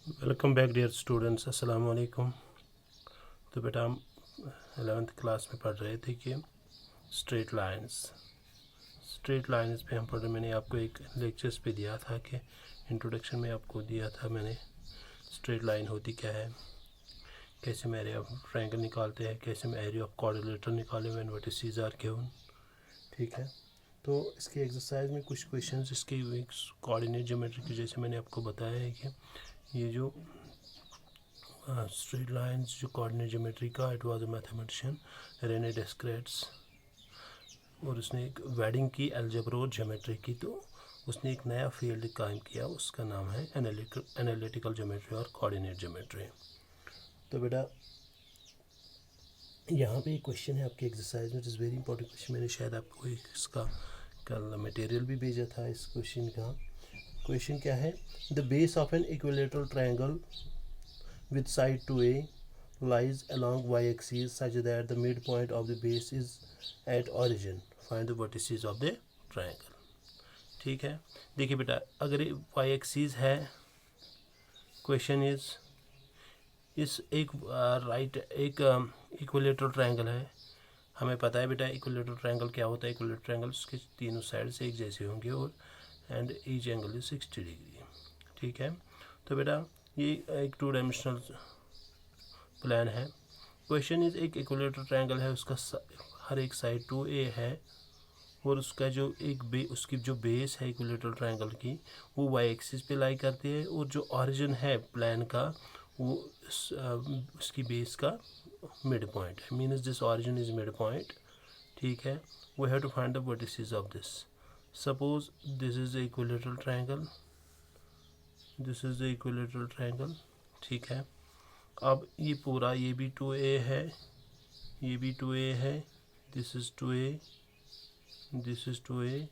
Welcome back dear students, अस्सलाम वालेकुम। तो बेटा हम 11th क्लास में पढ़ रहे थे कि स्ट्रेट लाइंस पे हम पढ़ रहे। मैंने आपको एक लेक्चर्स पे दिया था कि इंट्रोडक्शन में आपको दिया था मैंने स्ट्रेट लाइन होती क्या है, कैसे हम एरिया ऑफ ट्रायंगल निकालते हैं, कैसे हम एरिया ऑफ क्वाड्रिलेटरल निकाले व्हेन वर्टिसेस आर गिवन। ठीक है, तो इसकी एक्सरसाइज में कुछ क्वेश्चंस इसके कोऑर्डिनेट ज्योमेट्री की, जैसे मैंने आपको बताया है कि ये जो स्ट्रेट लाइंस जो कोऑर्डिनेट ज्योमेट्री का, it was a mathematician Rene Descartes, और उसने एक वेडिंग की अलजेब्रा और ज्योमेट्री की, तो उसने एक नया फील्ड कायम किया, उसका नाम है एनालिटिकल ज्योमेट्री और कोऑर्डिनेट ज्योमेट्री। तो बेटा यहाँ पे एक क्वेश्चन है आपके एक्सरसाइज में, it is very important question. मैंने शायद आपको इसका कल मटेरियल भी भेजा था इस क्वेश्चन का। क्वेश्चन क्या है, the base of an equilateral triangle with side 2a lies along y-axis such that the midpoint of the base is at origin. Find the vertices of the triangle. ठीक है, देखिए बेटा, अगर y-axis है, question is इस एक right एक equilateral triangle है। हमें पता है बेटा इक्विलेटरल ट्रायंगल क्या होता है। इक्विलेटरल ट्रायंगल उसके तीनों साइड से एक जैसे होंगे और and each angle is 60 degree. ठीक है, तो बेटा ये एक 2 डायमेंशनल प्लान है। क्वेश्चन इज एक इक्विलेटरल ट्रायंगल है, उसका हर एक साइड 2a है और उसका जो उसकी जो बेस है इक्विलेटरल ट्रायंगल की वो वाई एक्सिस पे लाई करती है, और जो ओरिजिन है प्लान का वो उसकी बेस का मिड पॉइंट है, means this origin is mid point. ठीक है, we have to find the vertices of this. Suppose this is the equilateral triangle, this is the equilateral triangle. ठीक है, अब ये पूरा ये भी 2a है, ये भी 2a है, this is 2a, this is 2a।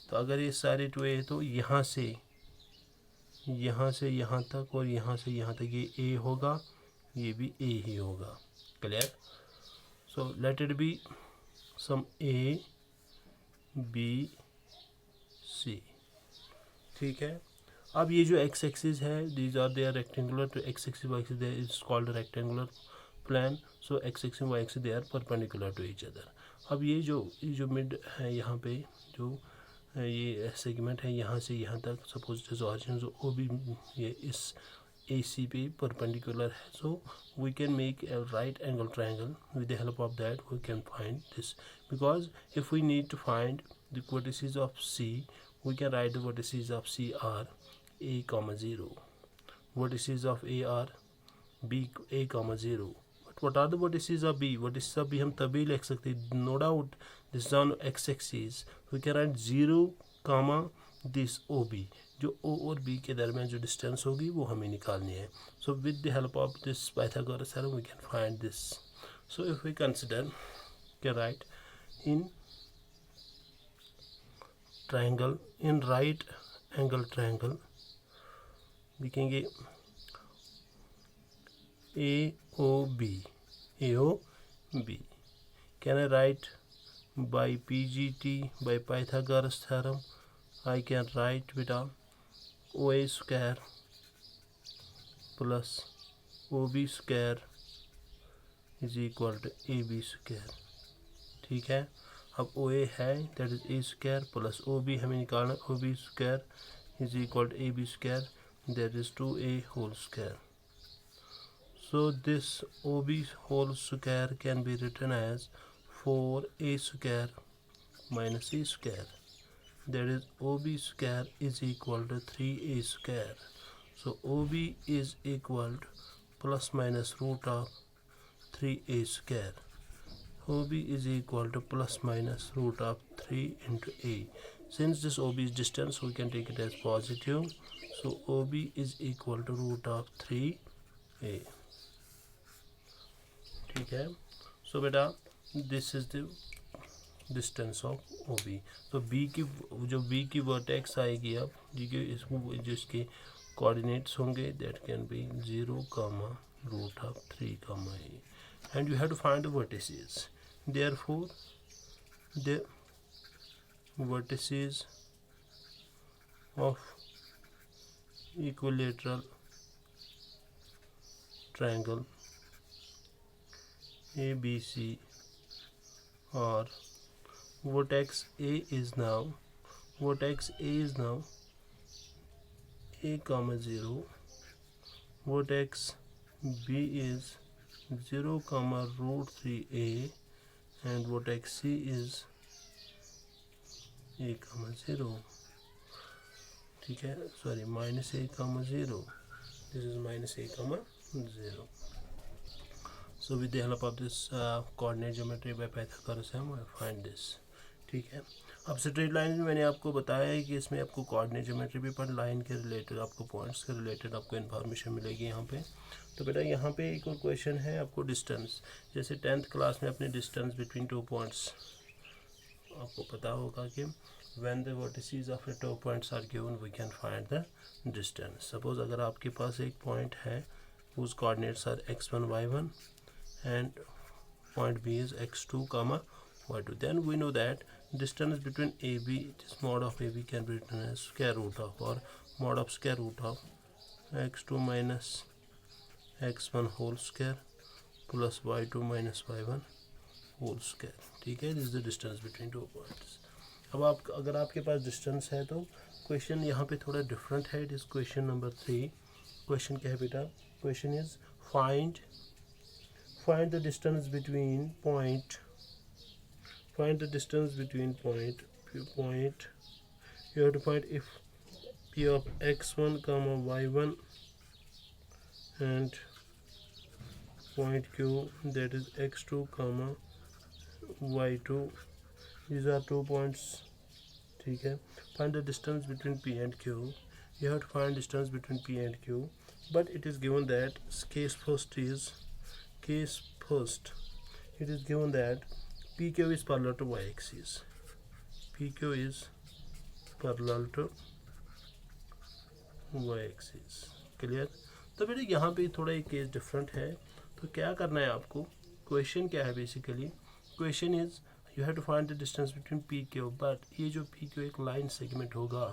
तो अगर ये सारे 2a है तो यहाँ से यहाँ तक और यहाँ से यहाँ तक ये a होगा, ये भी a ही होगा। Clear? So let it be some a b c। ठीक है, अब ये जो x एक्सिस है, these are they are rectangular to x axis y axis, they is called rectangular plane. So x axis y axis they are perpendicular to each other. अब ये जो mid है यहाँ पे, जो ये सेगमेंट है यहाँ से यहाँ तक, सपोज दिस ऑरिजिन जो ओ भी ये इस ए सी पे परपेंडिकुलर है, so we can make a right angle triangle. With the help of that we can find this, because if we need to find the vertices of C, we can write the vertices of C are a comma 0, vertices of a are b a comma 0. But what are the vertices of b? Vertices of b हम तभी लिख सकते हैं, no doubt this is on x axis, we can write 0 comma this OB, जो O और B के दरमियान जो डिस्टेंस होगी वो हमें निकालनी है। So with the help of this Pythagoras theorem we can find this. So if we consider, okay, right, in triangle, in right angle triangle लिखेंगे AOB, AOB. Can I write by PGT, by Pythagoras theorem? I can write beta OA square plus OB square is equal to AB square। ठीक है, अब OA है, that is A square plus OB हमें निकालना, OB square is equal to AB square, that is 2A whole square। So this OB whole square can be written as 4A square minus A square, that is OB square is equal to 3A square। So OB is equal to plus minus root of 3A square, OB is equal to plus minus root of 3 into A. Since this OB is distance, we can take it as positive, so OB is equal to root of 3A। ठीक है, सो बेटा this is the distance of OB। तो B की जो B की vertex आएगी, अब जो इसके कोऑर्डिनेट्स होंगे, that can be 0 comma root of 3 comma A, and you have to find the vertices. Therefore the vertices of equilateral triangle ABC, or vertex A is now A comma 0, vertex B is 0 comma root 3A, and vertex C is A comma 0. ठीक है, sorry minus A comma 0. This is minus A comma 0. So with the help of this coordinate geometry by Pythagoras I find this. ठीक है, अब straight line में मैंने आपको बताया है कि इसमें आपको कोऑर्डिनेट ज्योमेट्री भी पर लाइन के रिलेटेड, आपको पॉइंट्स के रिलेटेड आपको इन्फॉर्मेशन मिलेगी यहाँ पे। तो बेटा यहाँ पे एक और क्वेश्चन है आपको डिस्टेंस, जैसे 10th क्लास में अपने डिस्टेंस बिटवीन टू पॉइंट्स आपको पता होगा कि when the vertices of the two points are given we can find the distance. Suppose अगर आपके पास एक पॉइंट है whose coordinates are x1 y1 and point B is x2 comma y2, then we know that distance between AB, this mod of AB can be written as square root of, or mod of square root of x2 minus x1 whole square plus y2 minus y1 whole square. ठीक है, this is the distance between two points. अब आप अगर आपके पास distance है तो question यहाँ पे थोड़ा डिफरेंट है. It is question number 3. Question क्या है बेटा? Question is find the distance between point, find the distance between point you have to find if p of x1 comma y1 and point q that is x2 comma y2, these are 2 points. ठीक है, find the distance between p and q. You have to find distance between p and q, but it is given that case first it is given that PQ is parallel to y-axis. PQ is parallel to y-axis. Clear? तो बेटा यहाँ पे थोड़ा एक case different है. तो क्या करना है आपको? क्वेश्चन क्या है बेसिकली? Question is you have to find the distance between PQ, but ये जो PQ एक लाइन सेगमेंट होगा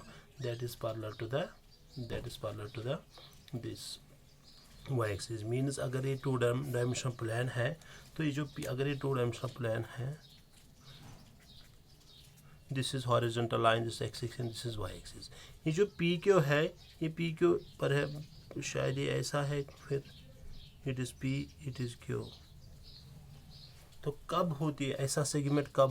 that is parallel to the this y-axis. Means अगर ये 2 डायमेंशनल प्लान है तो ये जो अगर ये 2 डायमेंशनल प्लान है, this is horizontal line, this x-axis and this is y-axis. ये जो PQ है ये PQ पर है, शायद ये ऐसा है, फिर it is P, it is Q. तो कब होती है ऐसा सेगमेंट? कब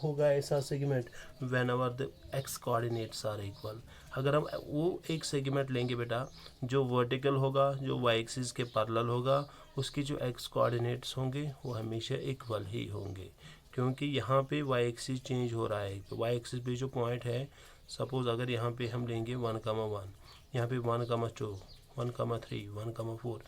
होगा ऐसा segment? Whenever the x coordinates are equal. अगर हम वो एक सेगमेंट लेंगे बेटा जो वर्टिकल होगा, जो वाई एक्सिस के पैरेलल होगा, उसके जो एक्स कोऑर्डिनेट्स होंगे वो हमेशा इक्वल ही होंगे, क्योंकि यहाँ पे वाई एक्सिस चेंज हो रहा है. वाई एक्सिस पे जो पॉइंट है, सपोज अगर यहाँ पे हम लेंगे 1,1, यहाँ पे 1,2, 1,3, 1,4,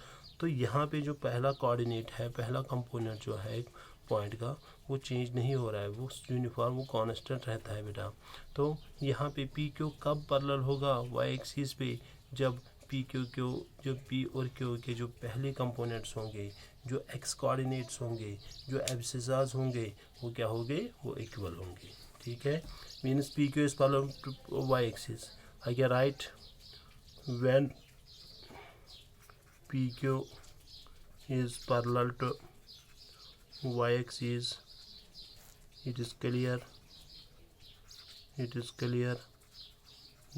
तो यहाँ पे जो पहला कोऑर्डिनेट है, पहला कंपोनेंट जो है पॉइंट का, वो चेंज नहीं हो रहा है, वो यूनिफॉर्म, वो कांस्टेंट रहता है बेटा. तो यहाँ पे PQ कब पैरेलल होगा वाई एक्सिस पे? जब PQ जो P और Q के जो पहले कंपोनेंट्स होंगे, जो एक्स कोऑर्डिनेट्स होंगे, जो एब्सिसास होंगे, वो क्या होंगे? वो इक्वल होंगे. ठीक है, means PQ is parallel to y axis. I can write when PQ is parallel to y-axis, it is clear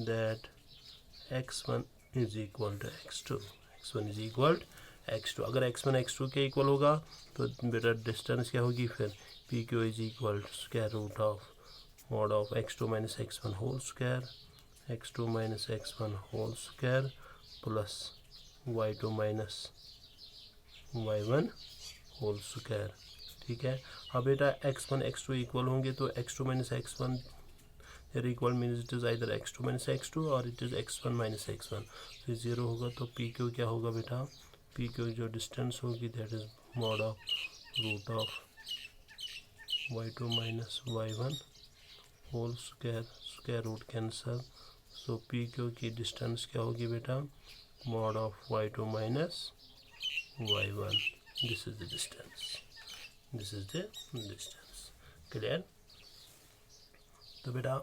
that x1 is equal to x2. अगर x1 x2 के इक्वल होगा तो बेटा डिस्टेंस क्या होगी? फिर PQ is equal to square root of mod of x2 minus x1 whole square plus y2 minus y1 whole square. ठीक है, अब बेटा x1 x2 इक्वल होंगे तो x2 minus x1 equal means it is either x2 minus x2 और it is x1 minus x1. तो 0 होगा तो PQ क्या होगा बेटा? PQ जो डिस्टेंस होगी that is mod of root of y2 minus y1 whole square root cancel. So PQ की डिस्टेंस क्या होगी बेटा? Mod of y2 minus y1. This is the distance. Clear? तो बेटा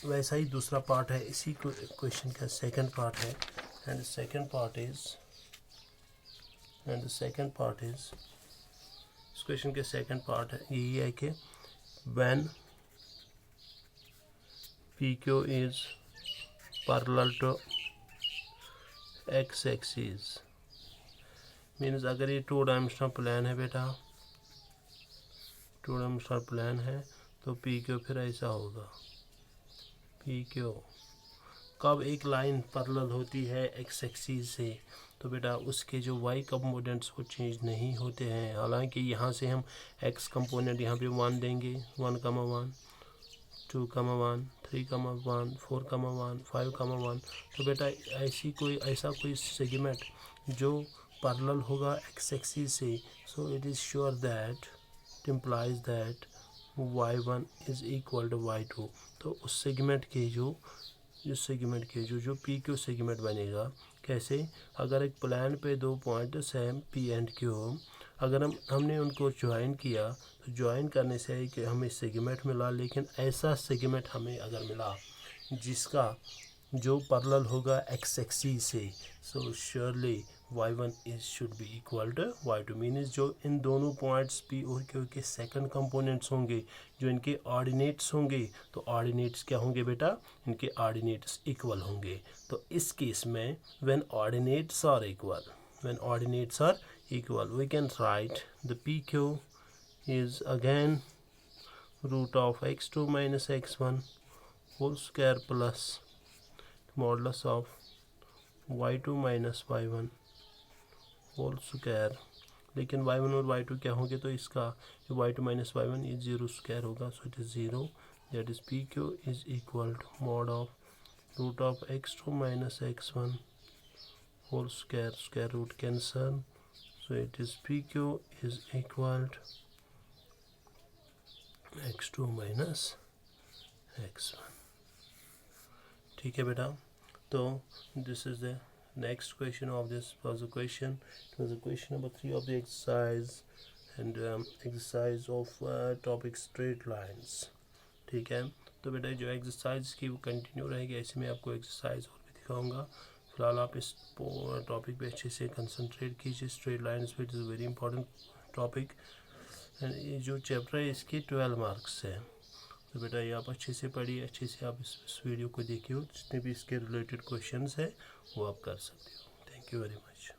वैसा ही दूसरा पार्ट है, इसी क्वेश्चन का सेकंड पार्ट है, and second part is and the second part is, इस क्वेश्चन के सेकंड पार्ट है यही है कि when P Q is parallel to x axis, means अगर ये 2 डायमेंशनल प्लान है बेटा, 2 डायमेंशनल प्लान है तो पी क्यू फिर ऐसा होगा। पी क्यू कब एक लाइन पैरेलल होती है एक्स एक्सिस से, तो बेटा उसके जो वाई कंपोनेंट्स वो चेंज नहीं होते हैं। हालांकि यहाँ से हम एक्स कंपोनेंट यहाँ पे 1 देंगे, 1, 1, 2, 1, 3, 1, 4, 1, 5, 1, तो बेटा ऐसा कोई सेगमेंट जो पैरेलल होगा एक्स एक्सिस से, so it is sure that it implies that y1 is equal to y2। तो उस सेगमेंट के जो पी क्यू सेगमेंट बनेगा, कैसे, अगर एक प्लान पे 2 पॉइंट्स हैं पी एंड क्यू, अगर हमने उनको ज्वाइन किया तो ज्वाइन करने से कि हमें सेगमेंट मिला, लेकिन ऐसा सेगमेंट हमें अगर मिला जिसका जो पैरेलल होगा एक्स एक्सिस से, so surely y1 is should be equal to y2। Means जो इन दोनों पॉइंट्स पी और क्यू के सेकंड कंपोनेंट्स होंगे, जो इनके ऑर्डिनेट्स होंगे, तो ऑर्डिनेट्स क्या होंगे बेटा, इनके ऑर्डिनेट्स इक्वल होंगे। तो इस केस में when ordinates are equal we can write the P Q is again root of x2 minus x1 whole square plus modulus of y2 minus y1 whole square. लेकिन y1 और y2 क्या होंगे, तो इसका y2 माइनस y1 ये 0 square होगा, so it is 0। That is P Q is equal to mod of root of x2 minus x1 whole square, square root cancel, so it is P Q is equal to x2 minus x1। ठीक है बेटा, तो this is the next question of this was a question, it was a question number 3 of the exercise and exercise of topic straight lines। ठीक है, तो बेटा जो exercise की वो कंटिन्यू रहेगी, ऐसे में आपको एक्सरसाइज और भी दिखाऊंगा। फिलहाल आप इस टॉपिक पे अच्छे से कंसंट्रेट कीजिए, स्ट्रेट लाइन्स पे, it is very important topic. And ये जो चैप्टर है इसके 12 मार्क्स है, तो बेटा ये आप अच्छे से पढ़िए, अच्छे से आप इस वीडियो को देखिए, जितने भी इसके रिलेटेड क्वेश्चंस है वो आप कर सकते हो। Thank you very much.